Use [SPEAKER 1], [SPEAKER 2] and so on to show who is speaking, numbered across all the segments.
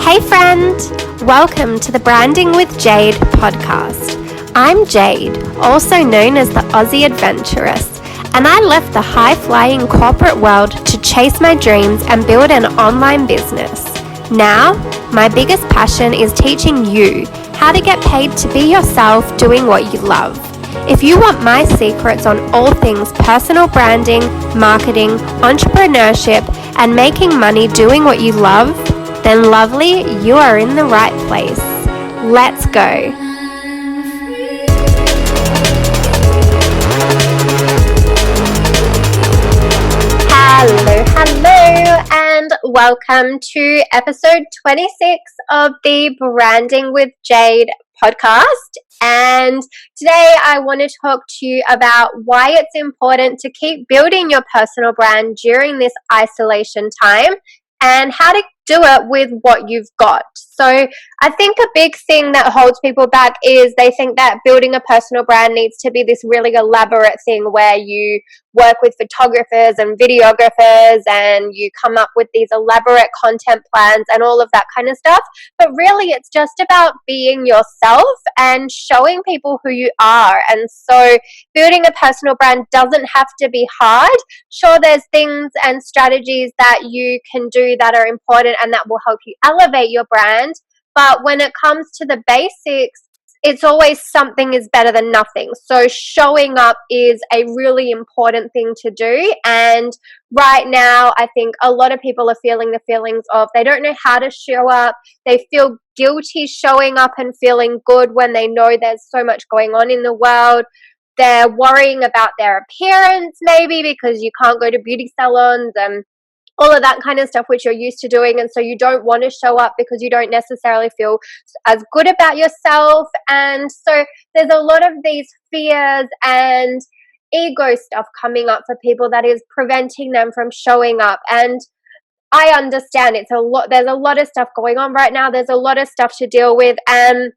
[SPEAKER 1] Hey friend, welcome to the Branding with Jade podcast. I'm Jade, also known as the Aussie Adventuress, and I left the high-flying corporate world to chase my dreams and build an online business. Now, my biggest passion is teaching you how to get paid to be yourself doing what you love. If you want my secrets on all things personal branding, marketing, entrepreneurship, and making money doing what you love, then lovely, you are in the right place. Let's go. Hello, and welcome to episode 26 of the Branding with Jade podcast. And today I want to talk to you about why it's important to keep building your personal brand during this isolation time and how to do it with what you've got. So I think a big thing that holds people back is they think that building a personal brand needs to be this really elaborate thing where you work with photographers and videographers and you come up with these elaborate content plans and all of that kind of stuff. But really it's just about being yourself and showing people who you are. And so building a personal brand doesn't have to be hard. Sure, there's things and strategies that you can do that are important and that will help you elevate your brand. But when it comes to the basics, it's always something is better than nothing. So showing up is a really important thing to do. And right now, I think a lot of people are feeling the feelings of they don't know how to show up. They feel guilty showing up and feeling good when they know there's so much going on in the world. They're worrying about their appearance maybe because you can't go to beauty salons and all of that kind of stuff which you're used to doing, and so you don't want to show up because you don't necessarily feel as good about yourself. And so there's a lot of these fears and ego stuff coming up for people that is preventing them from showing up. And I understand there's a lot of stuff going on right now. There's a lot of stuff to deal with, and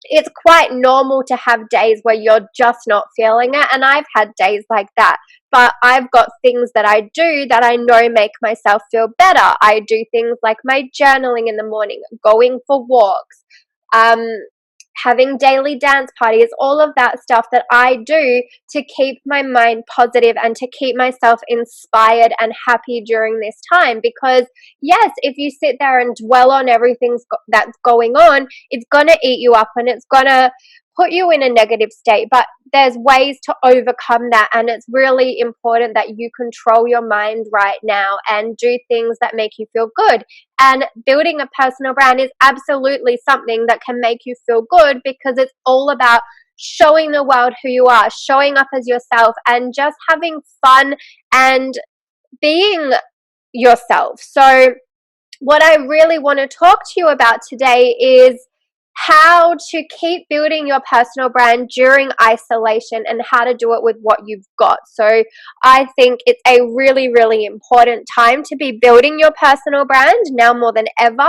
[SPEAKER 1] it's quite normal to have days where you're just not feeling it, and I've had days like that. But I've got things that I do that I know make myself feel better. I do things like my journaling in the morning, going for walks, having daily dance parties, all of that stuff that I do to keep my mind positive and to keep myself inspired and happy during this time. Because yes, if you sit there and dwell on everything that's going on, it's going to eat you up and it's going to put you in a negative state. But there's ways to overcome that, and it's really important that you control your mind right now and do things that make you feel good. And building a personal brand is absolutely something that can make you feel good because it's all about showing the world who you are, showing up as yourself, and just having fun and being yourself. So what I really want to talk to you about today is how to keep building your personal brand during isolation and how to do it with what you've got. So I think it's a really, really important time to be building your personal brand now more than ever.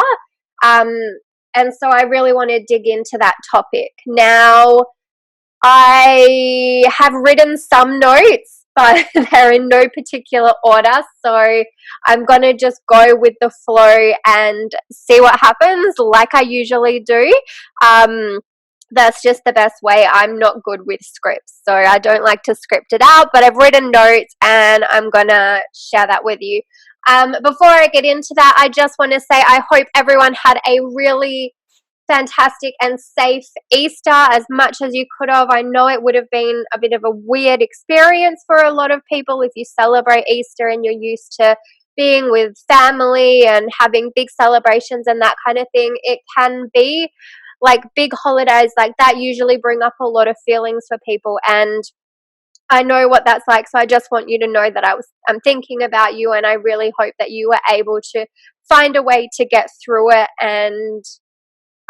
[SPEAKER 1] And so I really want to dig into that topic. Now, I have written some notes, but they're in no particular order. So I'm going to just go with the flow and see what happens like I usually do. That's just the best way. I'm not good with scripts, so I don't like to script it out, but I've written notes and I'm going to share that with you. Before I get into that, I just want to say I hope everyone had a really fantastic and safe Easter as much as you could have. I know it would have been a bit of a weird experience for a lot of people if you celebrate Easter and you're used to being with family and having big celebrations and that kind of thing. It can be like big holidays like that usually bring up a lot of feelings for people, and I know what that's like. So I just want you to know that I'm thinking about you, and I really hope that you were able to find a way to get through it and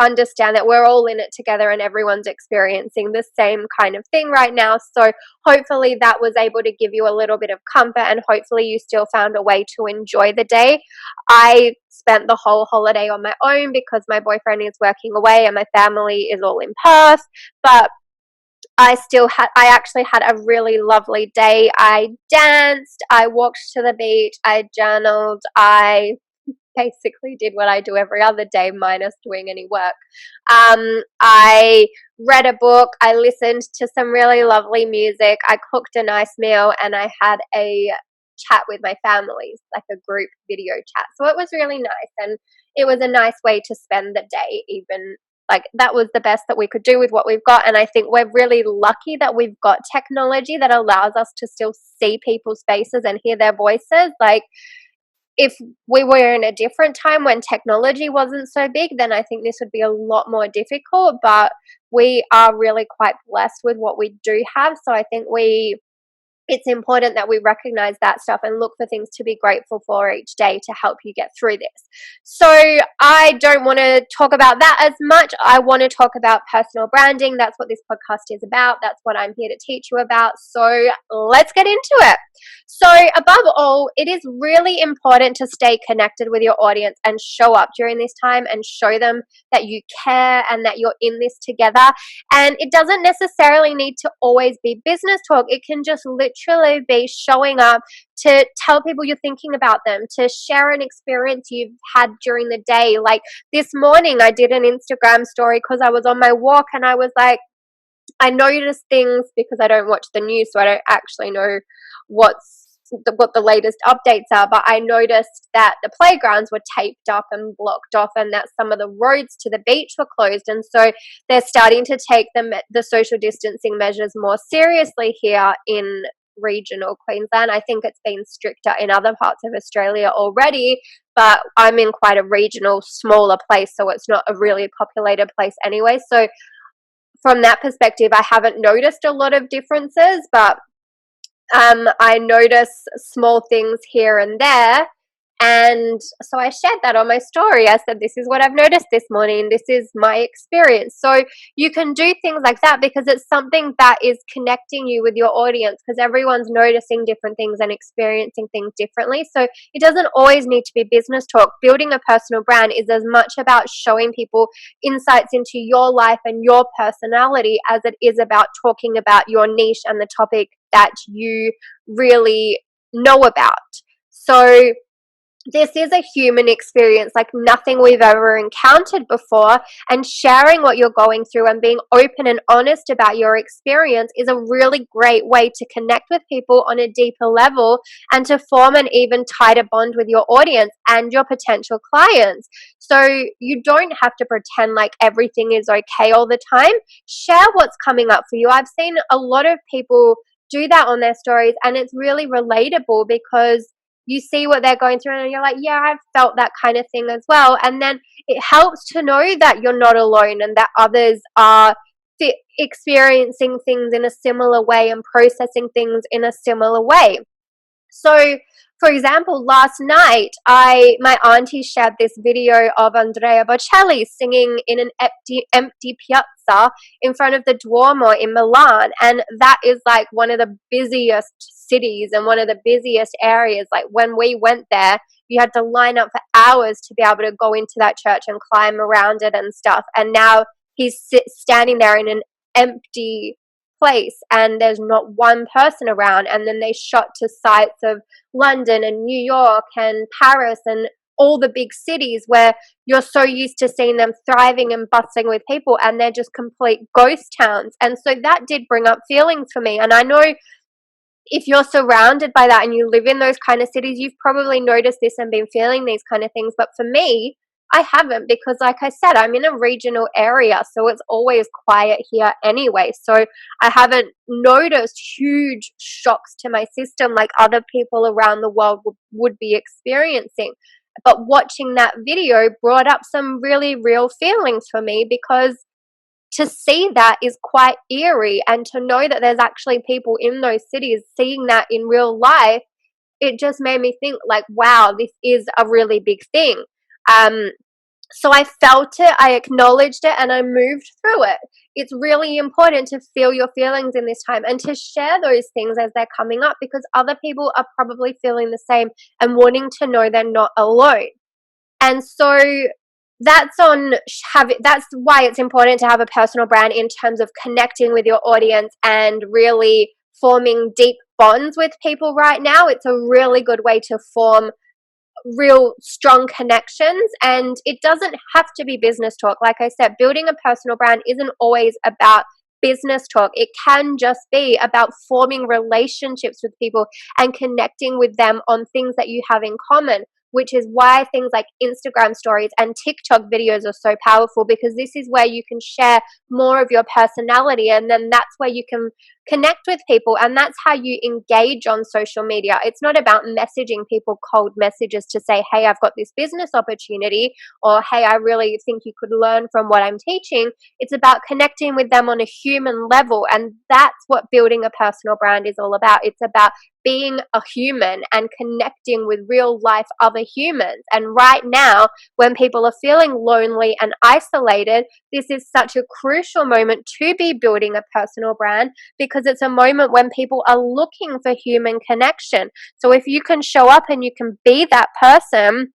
[SPEAKER 1] understand that we're all in it together and everyone's experiencing the same kind of thing right now. So hopefully that was able to give you a little bit of comfort, and hopefully you still found a way to enjoy the day. I spent the whole holiday on my own because my boyfriend is working away and my family is all in Perth, but I actually had a really lovely day. I danced, I walked to the beach, I journaled, I basically did what I do every other day minus doing any work. I read a book, I listened to some really lovely music, I cooked a nice meal, and I had a chat with my families, like a group video chat. So it was really nice, and it was a nice way to spend the day. Even like that was the best that we could do with what we've got. And I think we're really lucky that we've got technology that allows us to still see people's faces and hear their voices. Like, if we were in a different time when technology wasn't so big, then I think this would be a lot more difficult. But we are really quite blessed with what we do have. So I think it's important that we recognize that stuff and look for things to be grateful for each day to help you get through this. So I don't want to talk about that as much. I want to talk about personal branding. That's what this podcast is about. That's what I'm here to teach you about. So let's get into it. So above all, it is really important to stay connected with your audience and show up during this time and show them that you care and that you're in this together. And it doesn't necessarily need to always be business talk. It can just literally be showing up to tell people you're thinking about them, to share an experience you've had during the day. Like this morning, I did an Instagram story because I was on my walk and I was like, I noticed things because I don't watch the news, so I don't actually know what the latest updates are, but I noticed that the playgrounds were taped up and blocked off, and that some of the roads to the beach were closed, and so they're starting to take the social distancing measures more seriously here in regional Queensland. I think it's been stricter in other parts of Australia already, but I'm in quite a regional, smaller place, so it's not a really populated place anyway. So from that perspective, I haven't noticed a lot of differences, but I notice small things here and there. And so I shared that on my story. I said, this is what I've noticed this morning. This is my experience. So you can do things like that because it's something that is connecting you with your audience, because everyone's noticing different things and experiencing things differently. So it doesn't always need to be business talk. Building a personal brand is as much about showing people insights into your life and your personality as it is about talking about your niche and the topic that you really know about. So this is a human experience like nothing we've ever encountered before, and sharing what you're going through and being open and honest about your experience is a really great way to connect with people on a deeper level and to form an even tighter bond with your audience and your potential clients. So you don't have to pretend like everything is okay all the time. Share what's coming up for you. I've seen a lot of people do that on their stories, and it's really relatable because you see what they're going through and you're like, yeah, I've felt that kind of thing as well. And then it helps to know that you're not alone and that others are experiencing things in a similar way and processing things in a similar way. So, for example, last night, my auntie shared this video of Andrea Bocelli singing in an empty piazza in front of the Duomo in Milan, and that is like one of the busiest cities and one of the busiest areas. Like when we went there, you had to line up for hours to be able to go into that church and climb around it and stuff. And now he's standing there in an empty place and there's not one person around. And then they shot to sites of London and New York and Paris and all the big cities where you're so used to seeing them thriving and bustling with people, and they're just complete ghost towns. And so that did bring up feelings for me. And I know if you're surrounded by that and you live in those kind of cities, you've probably noticed this and been feeling these kind of things. But for me, I haven't, because like I said, I'm in a regional area, so it's always quiet here anyway. So I haven't noticed huge shocks to my system like other people around the world would be experiencing. But watching that video brought up some really real feelings for me, because to see that is quite eerie, and to know that there's actually people in those cities seeing that in real life, it just made me think like, wow, this is a really big thing. So I felt it, I acknowledged it, and I moved through it. It's really important to feel your feelings in this time and to share those things as they're coming up, because other people are probably feeling the same and wanting to know they're not alone. And so that's why it's important to have a personal brand in terms of connecting with your audience and really forming deep bonds with people right now. It's a really good way to form real strong connections. And it doesn't have to be business talk. Like I said, building a personal brand isn't always about business talk. It can just be about forming relationships with people and connecting with them on things that you have in common, which is why things like Instagram stories and TikTok videos are so powerful, because this is where you can share more of your personality, and then that's where you can connect with people, and that's how you engage on social media. It's not about messaging people cold messages to say, hey, I've got this business opportunity, or hey, I really think you could learn from what I'm teaching. It's about connecting with them on a human level, and that's what building a personal brand is all about. It's about being a human and connecting with real life other humans. And right now, when people are feeling lonely and isolated, this is such a crucial moment to be building a personal brand, because it's a moment when people are looking for human connection. So if you can show up and you can be that person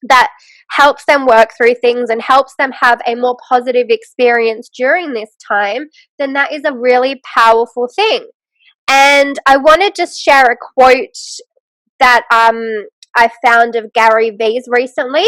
[SPEAKER 1] that helps them work through things and helps them have a more positive experience during this time, then that is a really powerful thing. And I want to just share a quote that I found of Gary Vee's recently.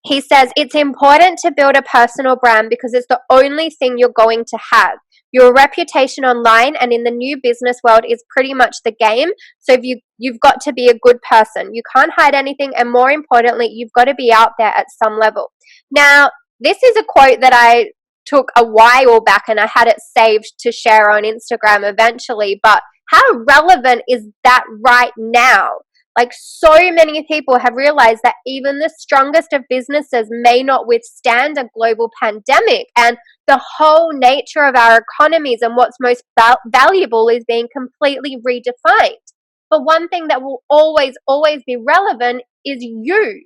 [SPEAKER 1] He says, it's important to build a personal brand because it's the only thing you're going to have. Your reputation online and in the new business world is pretty much the game. So you've got to be a good person. You can't hide anything. And more importantly, you've got to be out there at some level. Now, this is a quote that I took a while back and I had it saved to share on Instagram eventually. But how relevant is that right now? Like, so many people have realized that even the strongest of businesses may not withstand a global pandemic, and the whole nature of our economies and what's most valuable is being completely redefined. But one thing that will always, always be relevant is you.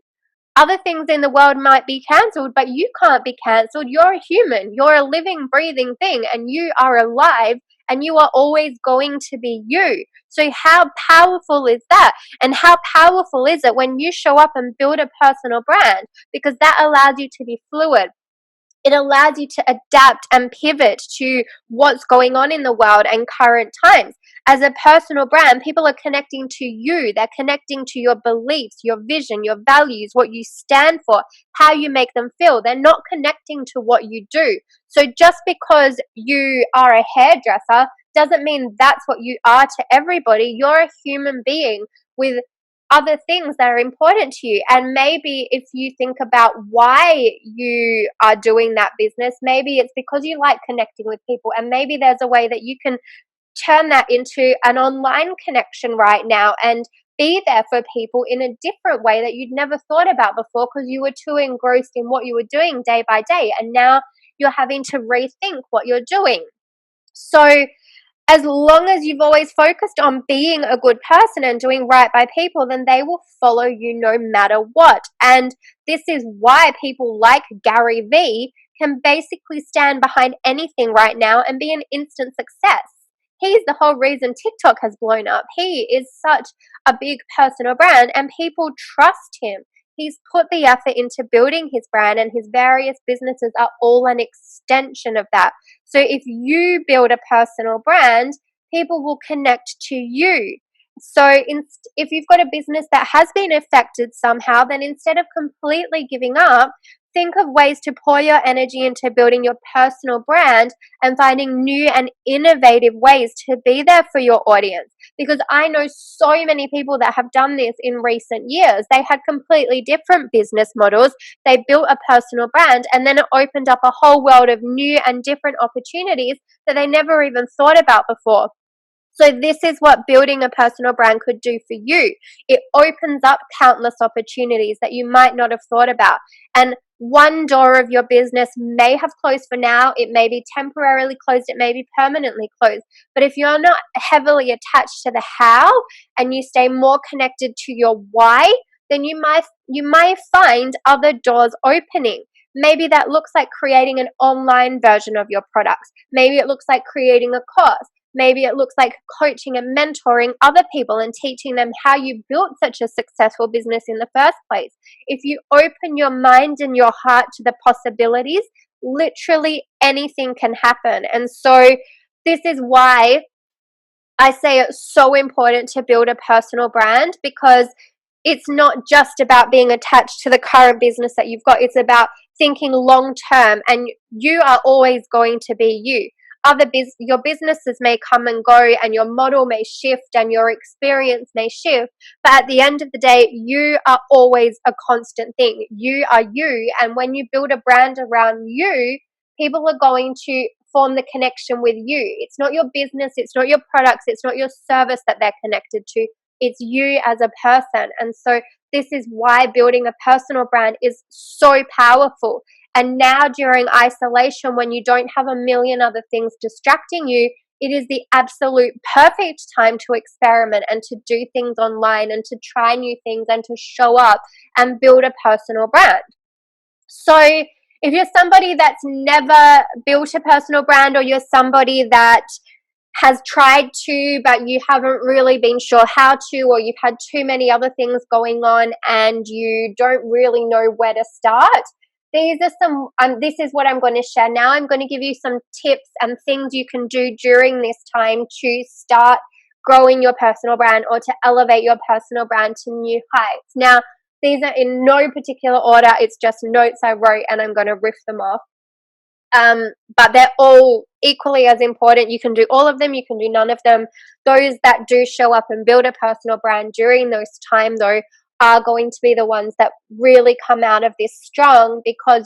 [SPEAKER 1] Other things in the world might be cancelled, but you can't be cancelled. You're a human. You're a living, breathing thing, and you are alive, and you are always going to be you. So how powerful is that? And how powerful is it when you show up and build a personal brand? Because that allows you to be fluid. It allows you to adapt and pivot to what's going on in the world and current times. As a personal brand, people are connecting to you. They're connecting to your beliefs, your vision, your values, what you stand for, how you make them feel. They're not connecting to what you do. So just because you are a hairdresser doesn't mean that's what you are to everybody. You're a human being with other things that are important to you. And maybe if you think about why you are doing that business, maybe it's because you like connecting with people, and maybe there's a way that you can turn that into an online connection right now and be there for people in a different way that you'd never thought about before, because you were too engrossed in what you were doing day by day, and now you're having to rethink what you're doing. So as long as you've always focused on being a good person and doing right by people, then they will follow you no matter what. And this is why people like Gary Vee can basically stand behind anything right now and be an instant success. He's the whole reason TikTok has blown up. He is such a big personal brand, and people trust him. He's put the effort into building his brand, and his various businesses are all an extension of that. So if you build a personal brand, people will connect to you. So if you've got a business that has been affected somehow, then instead of completely giving up, think of ways to pour your energy into building your personal brand and finding new and innovative ways to be there for your audience. Because I know so many people that have done this in recent years. They had completely different business models. They built a personal brand, and then it opened up a whole world of new and different opportunities that they never even thought about before. So this is what building a personal brand could do for you. It opens up countless opportunities that you might not have thought about. And one door of your business may have closed for now. It may be temporarily closed. It may be permanently closed. But if you're not heavily attached to the how, and you stay more connected to your why, then you might find other doors opening. Maybe that looks like creating an online version of your products. Maybe it looks like creating a course. Maybe it looks like coaching and mentoring other people and teaching them how you built such a successful business in the first place. If you open your mind and your heart to the possibilities, literally anything can happen. And so this is why I say it's so important to build a personal brand, because it's not just about being attached to the current business that you've got. It's about thinking long term, and you are always going to be you. Your businesses may come and go, and your model may shift, and your experience may shift, but at the end of the day, you are always a constant thing. You are you, and when you build a brand around you, people are going to form the connection with you. It's not your business, it's not your products, it's not your service that they're connected to. It's you as a person. And so this is why building a personal brand is so powerful. And now during isolation, when you don't have a million other things distracting you, it is the absolute perfect time to experiment and to do things online and to try new things and to show up and build a personal brand. So if you're somebody that's never built a personal brand, or you're somebody that has tried to, but you haven't really been sure how to, or you've had too many other things going on and you don't really know where to start, these are some, this is what I'm going to share now. I'm going to give you some tips and things you can do during this time to start growing your personal brand or to elevate your personal brand to new heights. Now, these are in no particular order. It's just notes I wrote and I'm going to riff them off. But they're all equally as important. You can do all of them, you can do none of them. Those that do show up and build a personal brand during those time, though, are going to be the ones that really come out of this strong, because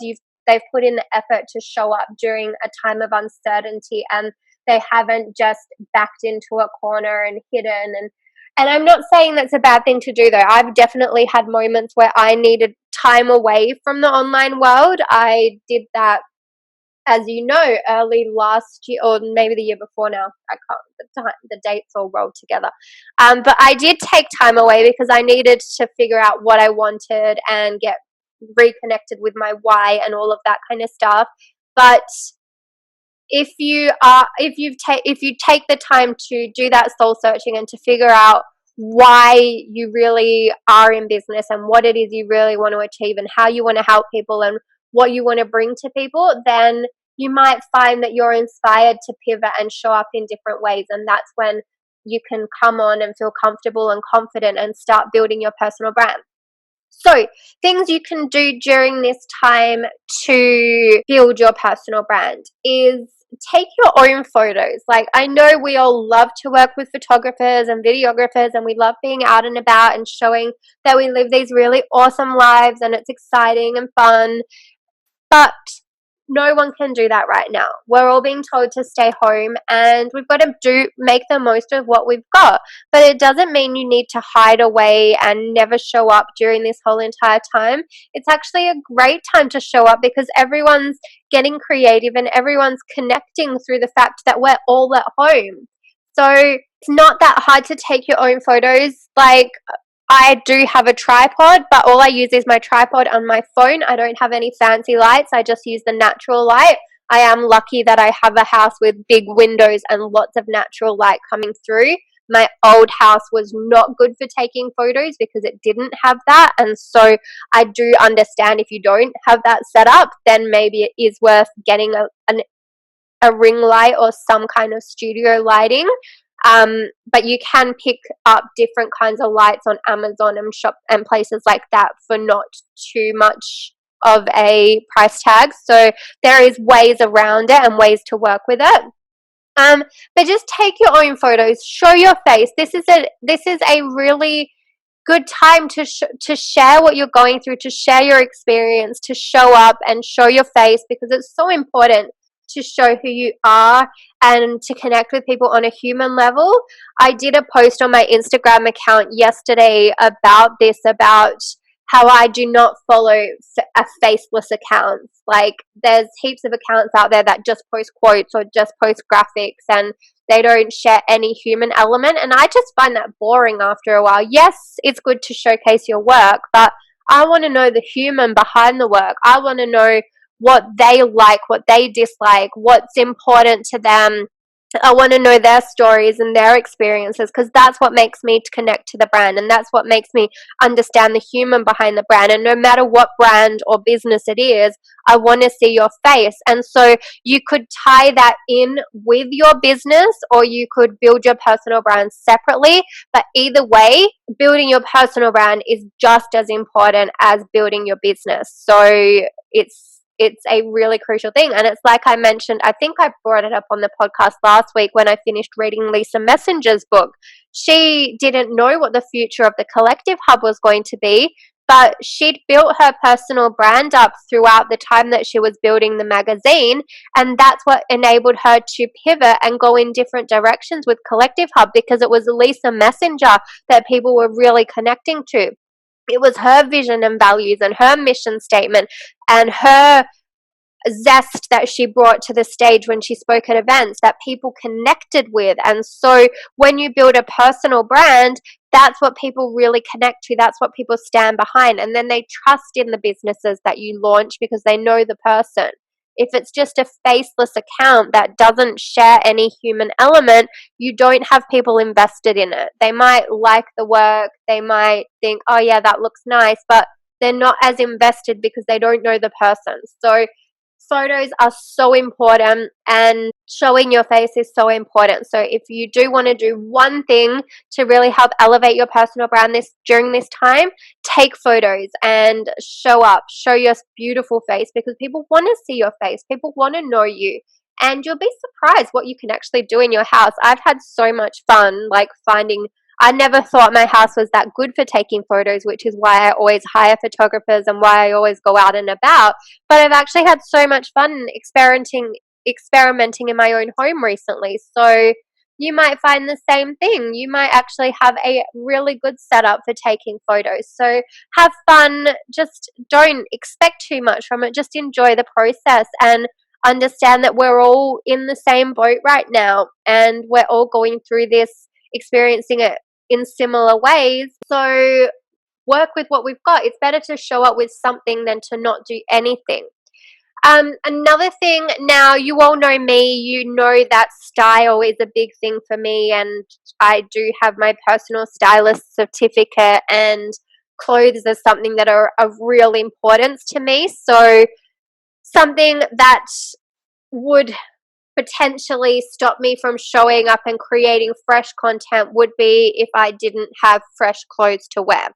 [SPEAKER 1] they've put in the effort to show up during a time of uncertainty, and they haven't just backed into a corner and hidden. And I'm not saying that's a bad thing to do, though. I've definitely had moments where I needed time away from the online world. I did that, as you know, early last year, or maybe the year before now. I can't, the dates all rolled together. But I did take time away because I needed to figure out what I wanted and get reconnected with my why and all of that kind of stuff. But if you take the time to do that soul searching and to figure out why you really are in business and what it is you really want to achieve and how you want to help people and what you want to bring to people, then you might find that you're inspired to pivot and show up in different ways. And that's when you can come on and feel comfortable and confident and start building your personal brand. So, things you can do during this time to build your personal brand is take your own photos. Like, I know we all love to work with photographers and videographers, and we love being out and about and showing that we live these really awesome lives and it's exciting and fun. But no one can do that right now. We're all being told to stay home, and we've got to make the most of what we've got. But it doesn't mean you need to hide away and never show up during this whole entire time. It's actually a great time to show up because everyone's getting creative and everyone's connecting through the fact that we're all at home. So it's not that hard to take your own photos. Like, I do have a tripod, but all I use is my tripod on my phone. I don't have any fancy lights. I just use the natural light. I am lucky that I have a house with big windows and lots of natural light coming through. My old house was not good for taking photos because it didn't have that. And so I do understand if you don't have that set up, then maybe it is worth getting a ring light or some kind of studio lighting. But you can pick up different kinds of lights on Amazon and shop and places like that for not too much of a price tag. So there is ways around it and ways to work with it. But just take your own photos, show your face. This is a really good time to share what you're going through, to share your experience, to show up and show your face, because it's so important to show who you are and to connect with people on a human level. I did a post on my Instagram account yesterday about this, about how I do not follow a faceless account. Like, there's heaps of accounts out there that just post quotes or just post graphics and they don't share any human element, and I just find that boring after a while. Yes, it's good to showcase your work, but I want to know the human behind the work. I want to know what they like, what they dislike, what's important to them, I want to know their stories and their experiences, because that's what makes me connect to the brand, and that's what makes me understand the human behind the brand. And no matter what brand or business it is, I want to see your face. And so you could tie that in with your business, or you could build your personal brand separately. But either way, building your personal brand is just as important as building your business. So it's a really crucial thing. And it's like I mentioned, I think I brought it up on the podcast last week when I finished reading Lisa Messenger's book. She didn't know what the future of the Collective Hub was going to be, but she'd built her personal brand up throughout the time that she was building the magazine. And that's what enabled her to pivot and go in different directions with Collective Hub, because it was Lisa Messenger that people were really connecting to. It was her vision and values and her mission statement and her zest that she brought to the stage when she spoke at events that people connected with. And so when you build a personal brand, that's what people really connect to. That's what people stand behind. And then they trust in the businesses that you launch because they know the person. If it's just a faceless account that doesn't share any human element, you don't have people invested in it. They might like the work, they might think, oh yeah, that looks nice, but they're not as invested because they don't know the person. So photos are so important, and showing your face is so important. So if you do want to do one thing to really help elevate your personal brand during this time, take photos and show up, show your beautiful face, because people want to see your face, people want to know you, and you'll be surprised what you can actually do in your house. I've had so much fun I never thought my house was that good for taking photos, which is why I always hire photographers and why I always go out and about. But I've actually had so much fun experimenting in my own home recently. So you might find the same thing. You might actually have a really good setup for taking photos. So have fun. Just don't expect too much from it. Just enjoy the process and understand that we're all in the same boat right now, and we're all going through this, experiencing it in similar ways. So work with what we've got. It's better to show up with something than to not do anything. Another thing, now you all know me, you know that style is a big thing for me, and I do have my personal stylist certificate, and clothes is something that are of real importance to me. So something that would potentially stop me from showing up and creating fresh content would be if I didn't have fresh clothes to wear.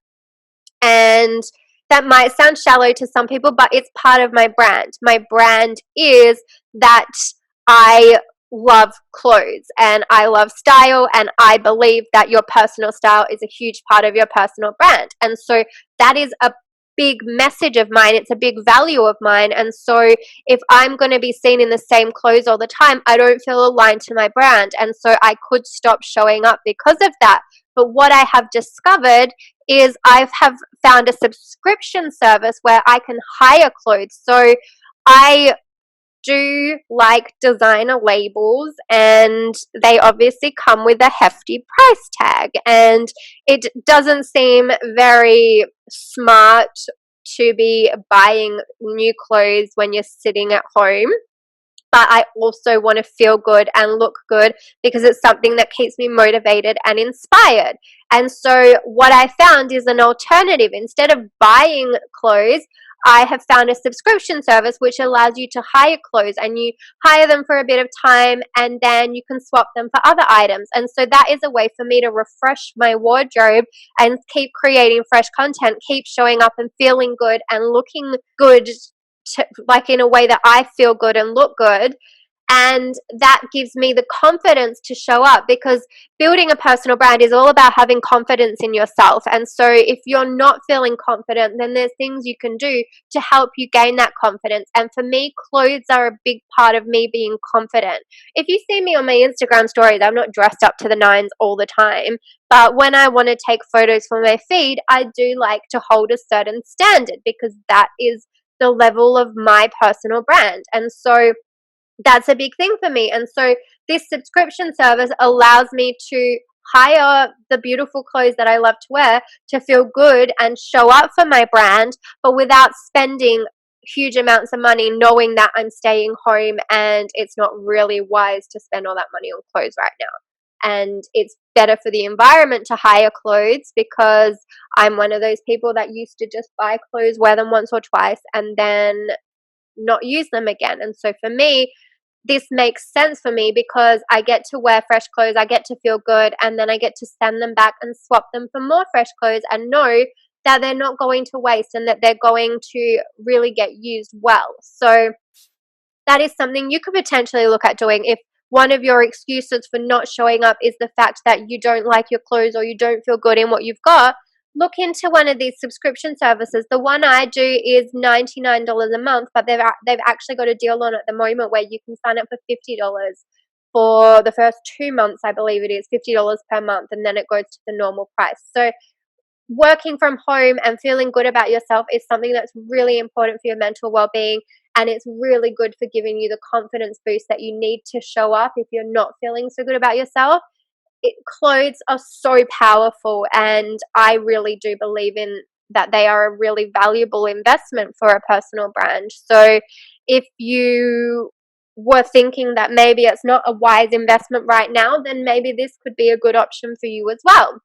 [SPEAKER 1] And that might sound shallow to some people, but it's part of my brand. My brand is that I love clothes and I love style, and I believe that your personal style is a huge part of your personal brand. And so that is a big message of mine. It's a big value of mine. And so if I'm going to be seen in the same clothes all the time, I don't feel aligned to my brand. And so I could stop showing up because of that. But what I have discovered is I have found a subscription service where I can hire clothes. So I do like designer labels, and they obviously come with a hefty price tag, and it doesn't seem very smart to be buying new clothes when you're sitting at home. But I also want to feel good and look good because it's something that keeps me motivated and inspired. And so what I found is an alternative. Instead of buying clothes, I have found a subscription service which allows you to hire clothes, and you hire them for a bit of time and then you can swap them for other items. And so that is a way for me to refresh my wardrobe and keep creating fresh content, keep showing up and feeling good and looking good, like in a way that I feel good and look good. And that gives me the confidence to show up, because building a personal brand is all about having confidence in yourself. And so if you're not feeling confident, then there's things you can do to help you gain that confidence. And for me, clothes are a big part of me being confident. If you see me on my Instagram stories, I'm not dressed up to the nines all the time. But when I want to take photos for my feed, I do like to hold a certain standard, because that is the level of my personal brand. And so that's a big thing for me. And so this subscription service allows me to hire the beautiful clothes that I love to wear to feel good and show up for my brand, but without spending huge amounts of money knowing that I'm staying home and it's not really wise to spend all that money on clothes right now. And it's better for the environment to hire clothes, because I'm one of those people that used to just buy clothes, wear them once or twice, and then not use them again. And so for me, this makes sense for me, because I get to wear fresh clothes, I get to feel good, and then I get to send them back and swap them for more fresh clothes and know that they're not going to waste and that they're going to really get used well. So that is something you could potentially look at doing. If one of your excuses for not showing up is the fact that you don't like your clothes or you don't feel good in what you've got, look into one of these subscription services. The one I do is $99 a month, but they've actually got a deal on at the moment where you can sign up for $50 for the first 2 months. I believe it is $50 per month, and then it goes to the normal price. So working from home and feeling good about yourself is something that's really important for your mental well-being, and it's really good for giving you the confidence boost that you need to show up if you're not feeling so good about yourself. Clothes are so powerful, and I really do believe in that they are a really valuable investment for a personal brand. So if you were thinking that maybe it's not a wise investment right now, then maybe this could be a good option for you as well,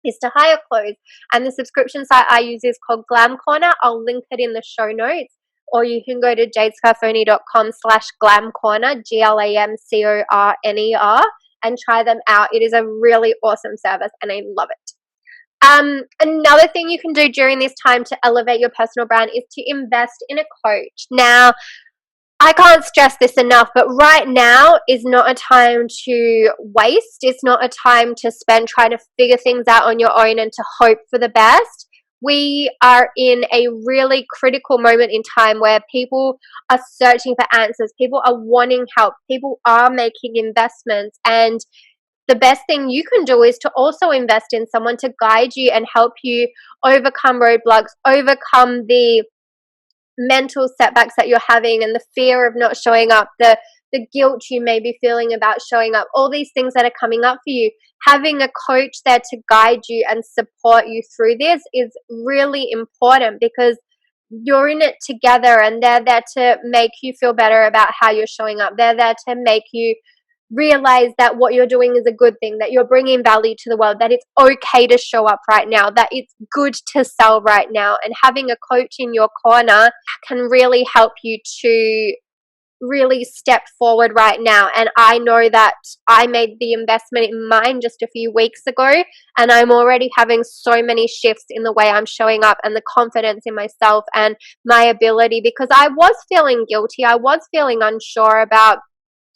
[SPEAKER 1] is to hire clothes. And the subscription site I use is called Glam Corner. I'll link it in the show notes, or you can go to jadescarfone.com/glamcorner, GLAMCORNER, and try them out. It is a really awesome service and I love it. Another thing you can do during this time to elevate your personal brand is to invest in a coach. Now, I can't stress this enough, but right now is not a time to waste. It's not a time to spend trying to figure things out on your own and to hope for the best. We are in a really critical moment in time where people are searching for answers. People are wanting help. People are making investments. And the best thing you can do is to also invest in someone to guide you and help you overcome roadblocks, overcome the mental setbacks that you're having and the fear of not showing up, the guilt you may be feeling about showing up, all these things that are coming up for you. Having a coach there to guide you and support you through this is really important, because you're in it together and they're there to make you feel better about how you're showing up. They're there to make you realize that what you're doing is a good thing, that you're bringing value to the world, that it's okay to show up right now, that it's good to sell right now. And having a coach in your corner can really help you to really step forward right now. And I know that I made the investment in mine just a few weeks ago, and I'm already having so many shifts in the way I'm showing up and the confidence in myself and my ability, because I was feeling guilty. I was feeling unsure about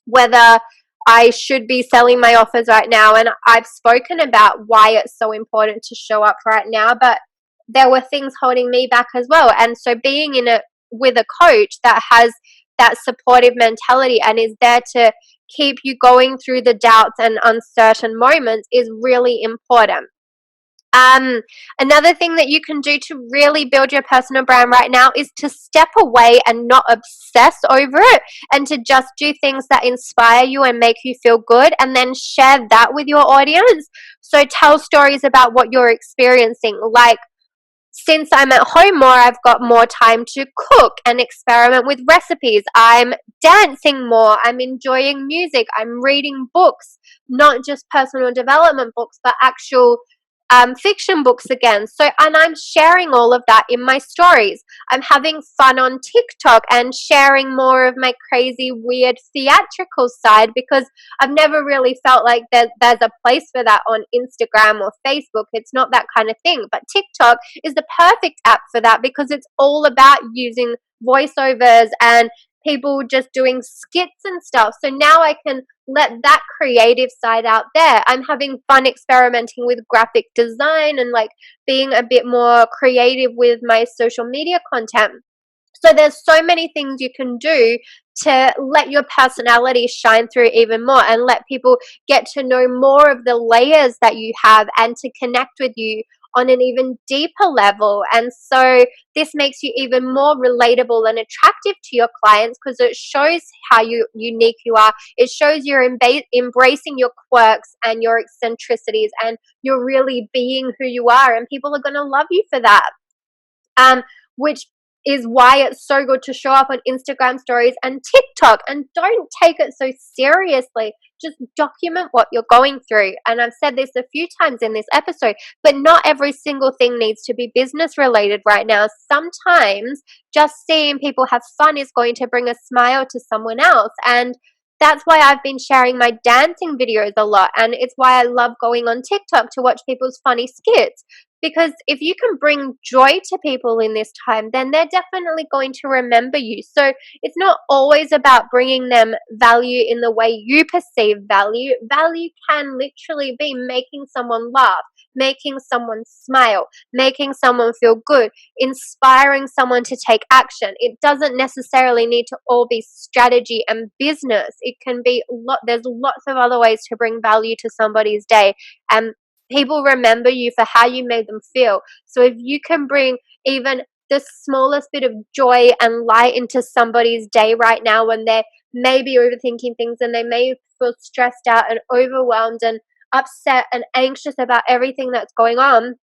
[SPEAKER 1] whether I should be selling my offers right now. And I've spoken about why it's so important to show up right now, but there were things holding me back as well. And so being in it with a coach that has that supportive mentality and is there to keep you going through the doubts and uncertain moments is really important. Another thing that you can do to really build your personal brand right now is to step away and not obsess over it, and to just do things that inspire you and make you feel good, and then share that with your audience. So tell stories about what you're experiencing. Like, since I'm at home more, I've got more time to cook and experiment with recipes. I'm dancing more. I'm enjoying music. I'm reading books, not just personal development books, but actual fiction books again. So, and I'm sharing all of that in my stories. I'm having fun on TikTok and sharing more of my crazy, weird theatrical side, because I've never really felt like there's a place for that on Instagram or Facebook. It's not that kind of thing. But TikTok is the perfect app for that, because it's all about using voiceovers and people just doing skits and stuff. So now I can let that creative side out there. I'm having fun experimenting with graphic design and like being a bit more creative with my social media content. So there's so many things you can do to let your personality shine through even more and let people get to know more of the layers that you have and to connect with you on an even deeper level. And so this makes you even more relatable and attractive to your clients, because it shows how unique you are. It shows you're embracing your quirks and your eccentricities, and you're really being who you are, and people are going to love you for that. Which is why it's so good to show up on Instagram stories and TikTok. And don't take it so seriously. Just document what you're going through. And I've said this a few times in this episode, but not every single thing needs to be business related right now. Sometimes just seeing people have fun is going to bring a smile to someone else. And that's why I've been sharing my dancing videos a lot. And it's why I love going on TikTok to watch people's funny skits. Because if you can bring joy to people in this time, then they're definitely going to remember you. So it's not always about bringing them value in the way you perceive value. Value can literally be making someone laugh, making someone smile, making someone feel good, inspiring someone to take action. It doesn't necessarily need to all be strategy and business. It can be there's lots of other ways to bring value to somebody's day. And people remember you for how you made them feel. So if you can bring even the smallest bit of joy and light into somebody's day right now when they're maybe overthinking things and they may feel stressed out and overwhelmed and upset and anxious about everything that's going on,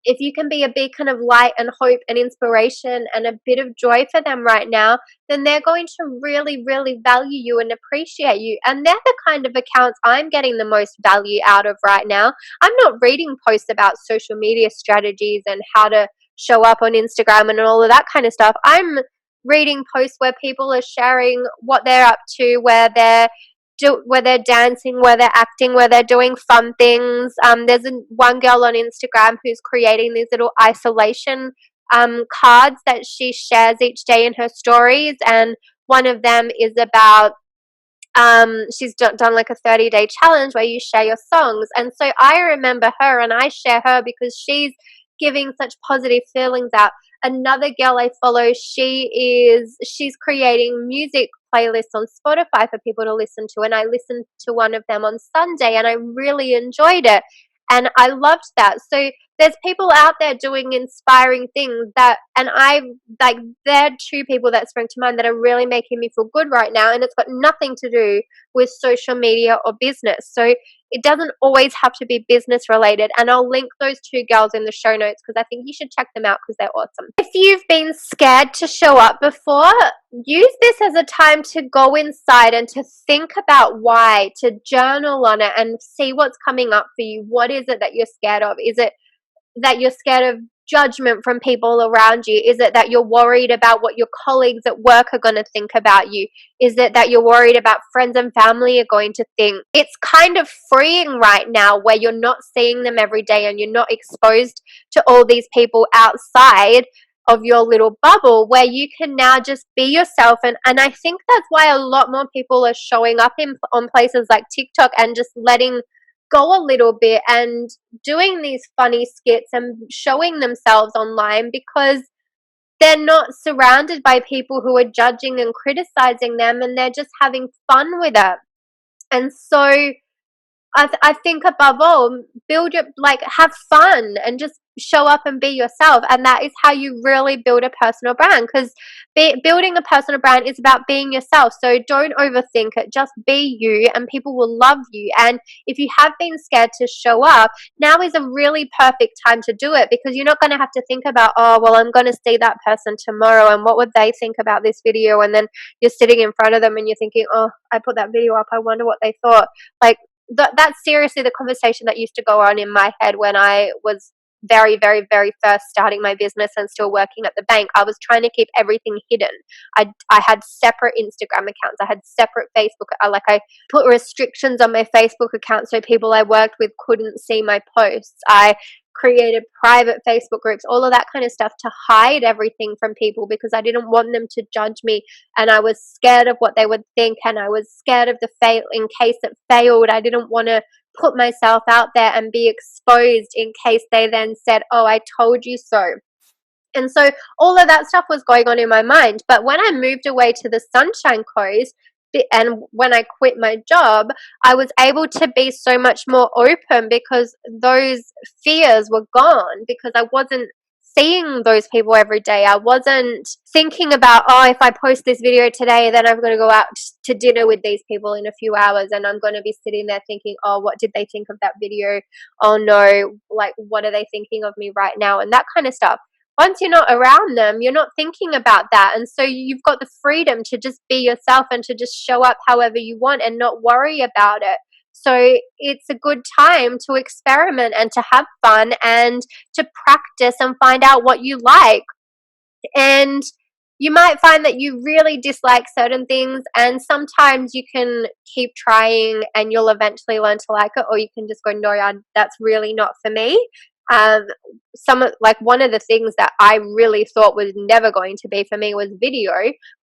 [SPEAKER 1] if you can be a beacon of light and hope and inspiration and a bit of joy for them right now, then they're going to really, really value you and appreciate you. And they're the kind of accounts I'm getting the most value out of right now. I'm not reading posts about social media strategies and how to show up on Instagram and all of that kind of stuff. I'm reading posts where people are sharing what they're up to, where they're dancing, where they're acting, where they're doing fun things. There's one girl on Instagram who's creating these little isolation cards that she shares each day in her stories, and one of them is about she's done like a 30-day challenge where you share your songs. And so I remember her and I share her because she's giving such positive feelings out. Another girl I follow, she's creating music playlists on Spotify for people to listen to, and I listened to one of them on Sunday and I really enjoyed it and I loved that. So there's people out there doing inspiring things and I like, they're two people that spring to mind that are really making me feel good right now, and it's got nothing to do with social media or business. So it doesn't always have to be business related, and I'll link those two girls in the show notes because I think you should check them out because they're awesome. If you've been scared to show up before, use this as a time to go inside and to think about why, to journal on it and see what's coming up for you. What is it that you're scared of? Is it that you're scared of judgment from people around you? Is it that you're worried about what your colleagues at work are going to think about you? Is it that you're worried about friends and family are going to think? It's kind of freeing right now where you're not seeing them every day and you're not exposed to all these people outside of your little bubble, where you can now just be yourself. And I think that's why a lot more people are showing up on places like TikTok and just letting go a little bit and doing these funny skits and showing themselves online, because they're not surrounded by people who are judging and criticizing them, and they're just having fun with it. And so I think above all, have fun and just show up and be yourself. And that is how you really build a personal brand, because building a personal brand is about being yourself. So don't overthink it. Just be you and people will love you. And if you have been scared to show up, now is a really perfect time to do it, because you're not going to have to think about, oh, well, I'm going to see that person tomorrow and what would they think about this video? And then you're sitting in front of them and you're thinking, oh, I put that video up, I wonder what they thought. Like, that's seriously the conversation that used to go on in my head when I was very, very, very first starting my business and still working at the bank. I was trying to keep everything hidden. I had separate Instagram accounts. I had separate Facebook. I put restrictions on my Facebook account so people I worked with couldn't see my posts. I created private Facebook groups, all of that kind of stuff, to hide everything from people because I didn't want them to judge me, and I was scared of what they would think, and I was scared of the fail in case it failed. I didn't want to put myself out there and be exposed in case they then said, oh, I told you so. And so all of that stuff was going on in my mind. But when I moved away to the Sunshine Coast, and when I quit my job, I was able to be so much more open because those fears were gone, because I wasn't seeing those people every day. I wasn't thinking about, oh, if I post this video today, then I'm going to go out to dinner with these people in a few hours and I'm going to be sitting there thinking, oh, what did they think of that video? Oh no, like, what are they thinking of me right now? And that kind of stuff. once you're not around them, you're not thinking about that. And so you've got the freedom to just be yourself and to just show up however you want and not worry about it. So it's a good time to experiment and to have fun and to practice and find out what you like. And you might find that you really dislike certain things, and sometimes you can keep trying and you'll eventually learn to like it, or you can just go, no, that's really not for me. um one of the things that I really thought was never going to be for me was video,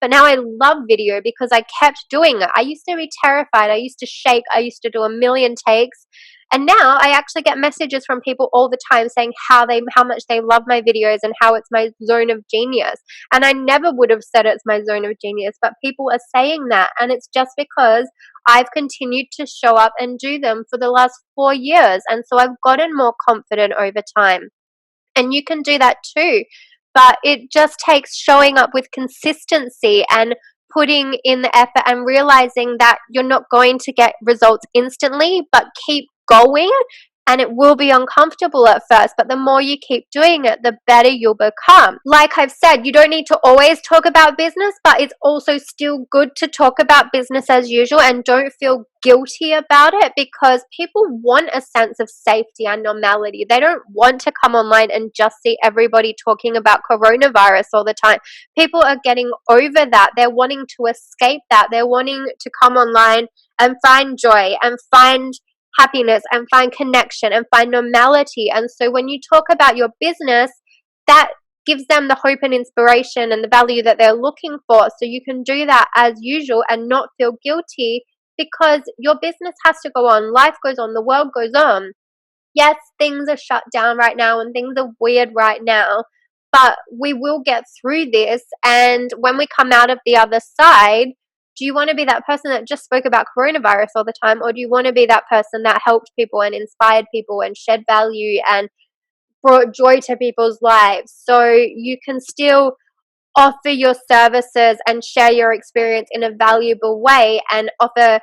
[SPEAKER 1] but now I love video because I kept doing it. I used to be terrified, I used to shake, I used to do a million takes, and now I actually get messages from people all the time saying how much they love my videos and how it's my zone of genius. And I never would have said it's my zone of genius, but people are saying that, and it's just because I've continued to show up and do them for the last 4 years, and so I've gotten more confident over time. And you can do that too, but it just takes showing up with consistency and putting in the effort and realizing that you're not going to get results instantly, but keep going. And it will be uncomfortable at first, but the more you keep doing it, the better you'll become. Like I've said, you don't need to always talk about business, but it's also still good to talk about business as usual, and don't feel guilty about it, because people want a sense of safety and normality. They don't want to come online and just see everybody talking about coronavirus all the time. People are getting over that. They're wanting to escape that. They're wanting to come online and find joy and find happiness and find connection and find normality. And so when you talk about your business, that gives them the hope and inspiration and the value that they're looking for. So you can do that as usual and not feel guilty, because your business has to go on. Life goes on. The world goes on. Yes, things are shut down right now and things are weird right now, but we will get through this. And when we come out of the other side, do you want to be that person that just spoke about coronavirus all the time, or do you want to be that person that helped people and inspired people and shed value and brought joy to people's lives? So you can still offer your services and share your experience in a valuable way and offer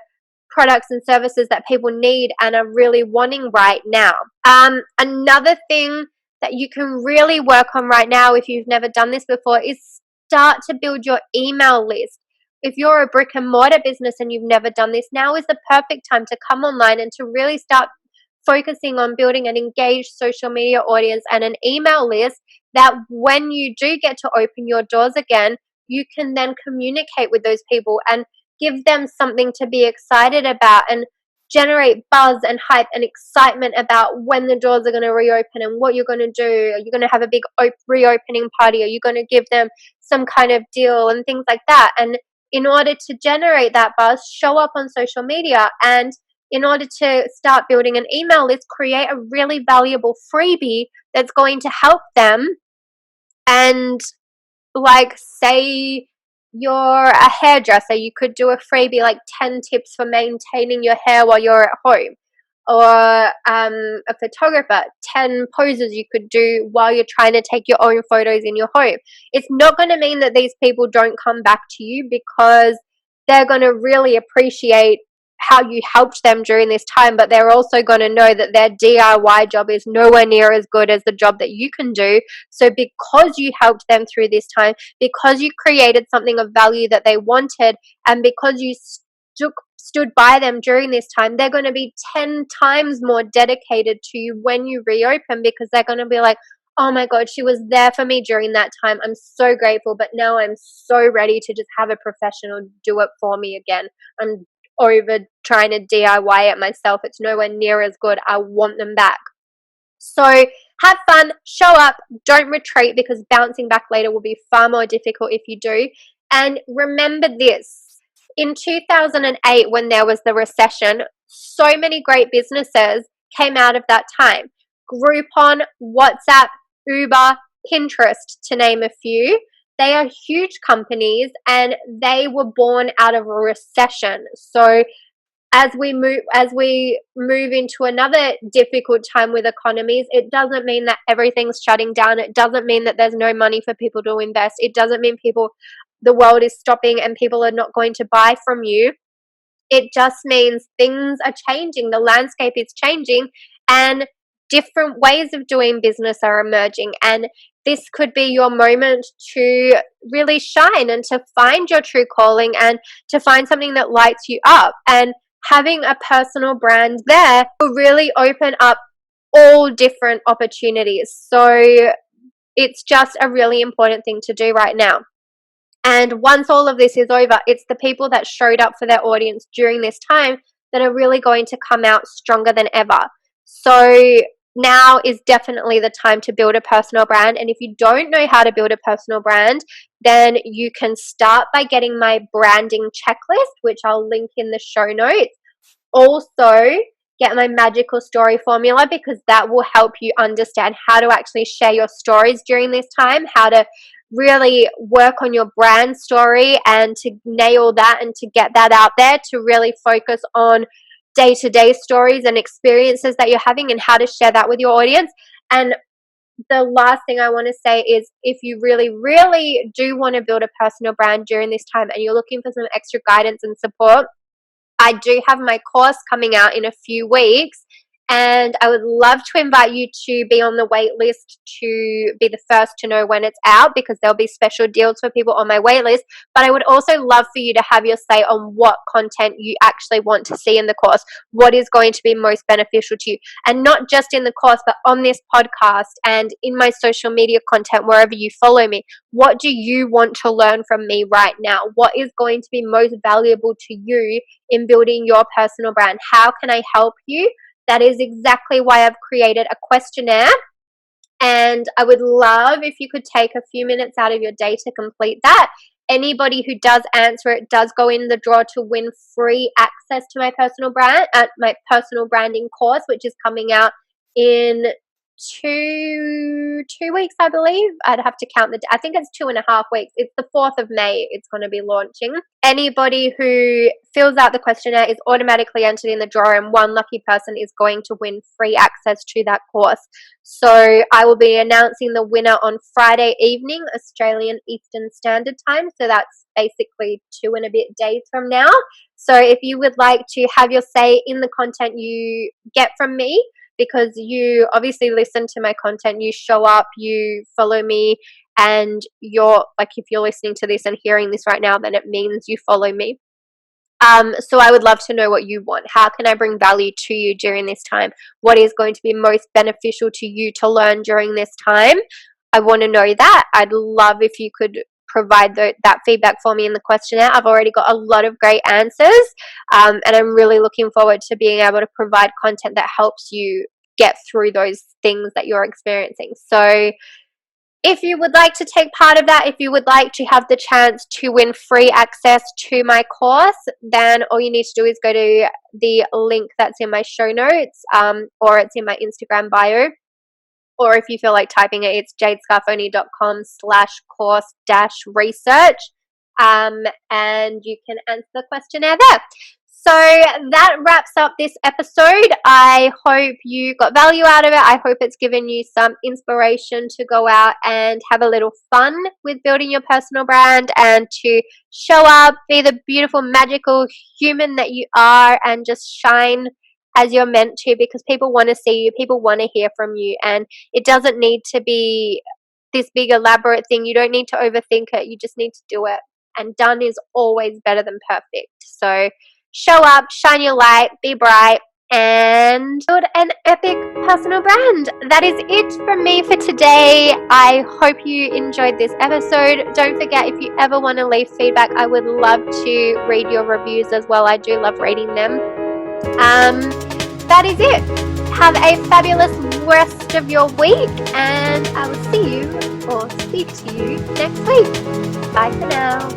[SPEAKER 1] products and services that people need and are really wanting right now. Another thing that you can really work on right now, if you've never done this before, is start to build your email list. If you're a brick and mortar business and you've never done this, now is the perfect time to come online and to really start focusing on building an engaged social media audience and an email list, that when you do get to open your doors again, you can then communicate with those people and give them something to be excited about and generate buzz and hype and excitement about when the doors are going to reopen and what you're going to do. Are you going to have a big reopening party? Are you going to give them some kind of deal and things like that? And in order to generate that buzz, show up on social media, and in order to start building an email list, create a really valuable freebie that's going to help them. And like, say you're a hairdresser, you could do a freebie like 10 tips for maintaining your hair while you're at home. Or a photographer, 10 poses you could do while you're trying to take your own photos in your home. It's not going to mean that these people don't come back to you, because they're going to really appreciate how you helped them during this time, but they're also going to know that their DIY job is nowhere near as good as the job that you can do. So because you helped them through this time, because you created something of value that they wanted, and because you stood by them during this time, they're going to be 10 times more dedicated to you when you reopen, because they're going to be like, oh my God, she was there for me during that time. I'm so grateful, but now I'm so ready to just have a professional do it for me again. I'm over trying to DIY it myself. It's nowhere near as good. I want them back. So have fun, show up, don't retreat, because bouncing back later will be far more difficult if you do. And remember this, in 2008, when there was the recession, so many great businesses came out of that time. Groupon, WhatsApp, Uber, Pinterest, to name a few. They are huge companies and they were born out of a recession. So as we move into another difficult time with economies, it doesn't mean that everything's shutting down. It doesn't mean that there's no money for people to invest. It doesn't mean the world is stopping and people are not going to buy from you. It just means things are changing. The landscape is changing, and different ways of doing business are emerging, and this could be your moment to really shine and to find your true calling and to find something that lights you up. And having a personal brand there will really open up all different opportunities. So it's just a really important thing to do right now. And once all of this is over, it's the people that showed up for their audience during this time that are really going to come out stronger than ever. So now is definitely the time to build a personal brand. And if you don't know how to build a personal brand, then you can start by getting my branding checklist, which I'll link in the show notes. Also, get my magical story formula, because that will help you understand how to actually share your stories during this time, how to really work on your brand story and to nail that and to get that out there, to really focus on day-to-day stories and experiences that you're having and how to share that with your audience. And the last thing I want to say is, if you really, really do want to build a personal brand during this time and you're looking for some extra guidance and support, I do have my course coming out in a few weeks, and I would love to invite you to be on the wait list to be the first to know when it's out, because there'll be special deals for people on my wait list. But I would also love for you to have your say on what content you actually want to see in the course, what is going to be most beneficial to you, and not just in the course, but on this podcast and in my social media content, wherever you follow me. What do you want to learn from me right now? What is going to be most valuable to you in building your personal brand? How can I help you? That is exactly why I've created a questionnaire, and I would love if you could take a few minutes out of your day to complete that. Anybody who does answer it does go in the draw to win free access to my personal branding course, which is coming out in two weeks, I believe. I'd have to count I think it's 2.5 weeks. It's the 4th of May it's going to be launching. Anybody who fills out the questionnaire is automatically entered in the draw, and one lucky person is going to win free access to that course. So I will be announcing the winner on Friday evening, Australian Eastern Standard Time. So that's basically 2 and a bit days from now. So if you would like to have your say in the content you get from me, because you obviously listen to my content, you show up, you follow me, and you're like, if you're listening to this and hearing this right now, then it means you follow me. So I would love to know what you want. How can I bring value to you during this time? What is going to be most beneficial to you to learn during this time? I want to know that. I'd love if you could provide that feedback for me in the questionnaire. I've already got a lot of great answers, and I'm really looking forward to being able to provide content that helps you get through those things that you're experiencing. So if you would like to take part of that, if you would like to have the chance to win free access to my course, then all you need to do is go to the link that's in my show notes, or it's in my Instagram bio. Or if you feel like typing it, it's jadescarfone.com/course-research, and you can answer the questionnaire there. So that wraps up this episode. I hope you got value out of it. I hope it's given you some inspiration to go out and have a little fun with building your personal brand, and to show up, be the beautiful, magical human that you are, and just shine as you're meant to, because people want to see you, people want to hear from you, and it doesn't need to be this big elaborate thing. You don't need to overthink it. You just need to do it, and done is always better than perfect. So show up, shine your light, be bright, and build an epic personal brand. That is it from me for today. I hope you enjoyed this episode. Don't forget, if you ever want to leave feedback, I would love to read your reviews as well. I do love reading them. That is it. Have a fabulous rest of your week, and I will see you or speak to you next week. Bye for now.